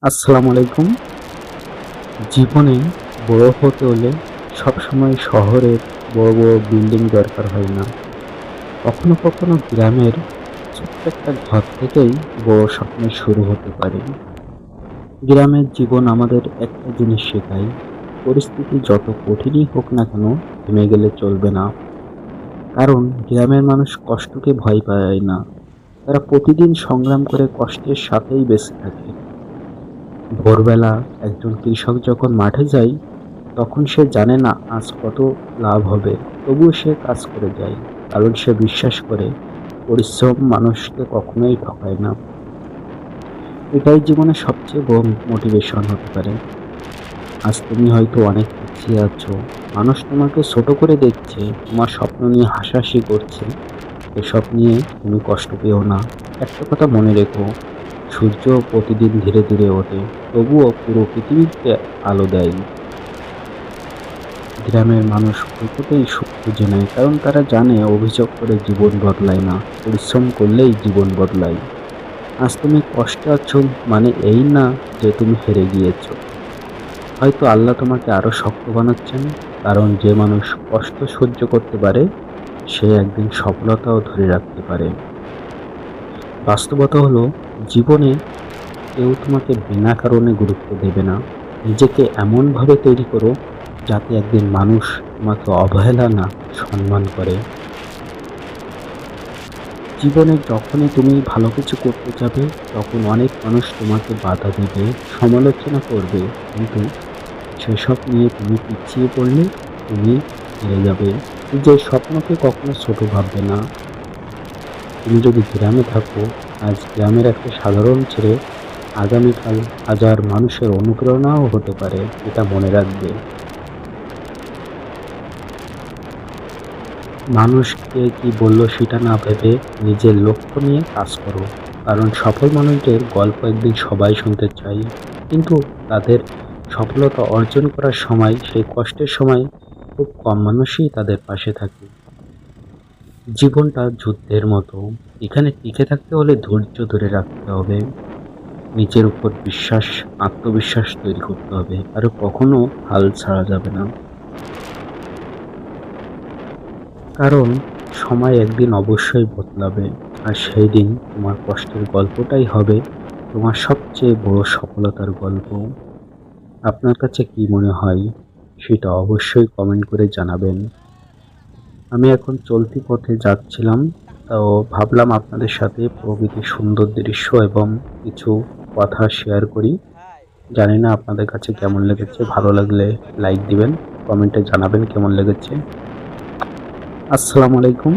আসসালামু আলাইকুম। জীবনে বড় হতে হলে সবসময় শহরের বড় বড় বিল্ডিং দরকার হয় না। কখনো কখনো গ্রামের ছোট্ট একটা ঘর থেকেই বড় স্বপ্ন শুরু হতে পারে। গ্রামের জীবন আমাদের একটা জিনিস শেখায়, পরিস্থিতি যত কঠিনই হোক না কেন থেমে গেলে চলবে না। কারণ গ্রামের মানুষ কষ্টকে ভয় পায় না, তারা প্রতিদিন সংগ্রাম করে কষ্টের সাথেই বেঁচে থাকে। ভোরবেলা একজন কৃষক যখন মাঠে যায়, তখন সে জানে না আজ কত লাভ হবে, তবুও সে কাজ করে যায়। কারণ সে বিশ্বাস করে পরিশ্রম মানুষকে কখনোই ঠকায় না। এটাই জীবনের সবচেয়ে বড় মোটিভেশন হতে পারে। আজ তুমি হয়তো অনেক পিছিয়ে আছো, মানুষ তোমাকে ছোট করে দেখছে, তোমার স্বপ্ন নিয়ে হাসাহাসি করছে। এসব নিয়ে তুমি কষ্ট পেও না। একটা কথা মনে রেখো, সূর্য প্রতিদিন ধীরে ধীরে ওঠে, তবুও পুরো পৃথিবীতে আলো দেয়। গ্রামের মানুষ অল্পতেই সুখ খুঁজে নেয়, কারণ তারা জানে অভিযোগ করে জীবন বদলায় না, পরিশ্রম করলেই জীবন বদলায়। আজ তুমি কষ্টে আছো মানে এই না যে তুমি হেরে গিয়েছো। হয়তো আল্লাহ তোমাকে আরো শক্ত বানাচ্ছেন, কারণ যে মানুষ কষ্ট সহ্য করতে পারে সে একদিন সফলতাও ধরে রাখতে পারে। বাস্তবতা হলো, জীবনে কেউ তোমাকে বিনা কারণে গুরুত্ব দেবে না। নিজেকে এমনভাবে তৈরি করো যাতে একদিন মানুষ তোমাকে অবহেলা না, সম্মান করে। জীবনে যখনই তুমি ভালো কিছু করতে যাবে, তখন অনেক মানুষ তোমাকে বাধা দেবে, সমালোচনা করবে, কিন্তু সেসব নিয়ে তুমি পিছিয়ে পড়লে তুমি হেরে যাবে। নিজের স্বপ্নকে কখনো ছোট ভাববে না। তুমি যদি গ্রামে থাকো, আজ গ্রামের একটা সাধারণ ছেলে আগামীকাল হাজার মানুষের অনুপ্রেরণাও হতে পারে, এটা মনে রাখবে। মানুষ কে কি বলল সেটা না ভেবে নিজের লক্ষ্য নিয়ে কাজ করো। কারণ সফল মানুষদের গল্প একদিন সবাই শুনতে চায়, কিন্তু তাদের সফলতা অর্জন করার সময়, সেই কষ্টের সময় খুব কম মানুষই তাদের পাশে থাকে। জীবনটা যুদ্ধের মতো, এখানে টিকে থাকতে হলে ধৈর্য ধরে রাখতে হবে, নিজের উপর বিশ্বাস, আত্মবিশ্বাস তৈরি করতে হবে, আর কখনো হাল ছাড়া যাবে না। কারণ সময় একদিন অবশ্যই বদলাবে, আর সেই দিন তোমার কষ্টের গল্পটাই হবে তোমার সবচেয়ে বড় সফলতার গল্প। আপনার কাছে কি মনে হয় সেটা অবশ্যই কমেন্ট করে জানাবেন। আমি এখন চলতি পথে যাচ্ছিলাম, তো ভাবলাম আপনাদের সাথে প্রকৃতির সুন্দর দৃশ্য এবং কিছু কথা শেয়ার করি। জানি না আপনাদের কাছে কেমন লেগেছে, ভালো লাগলে লাইক দিবেন, কমেন্টে জানাবেন কেমন লেগেছে। আসসালামু আলাইকুম।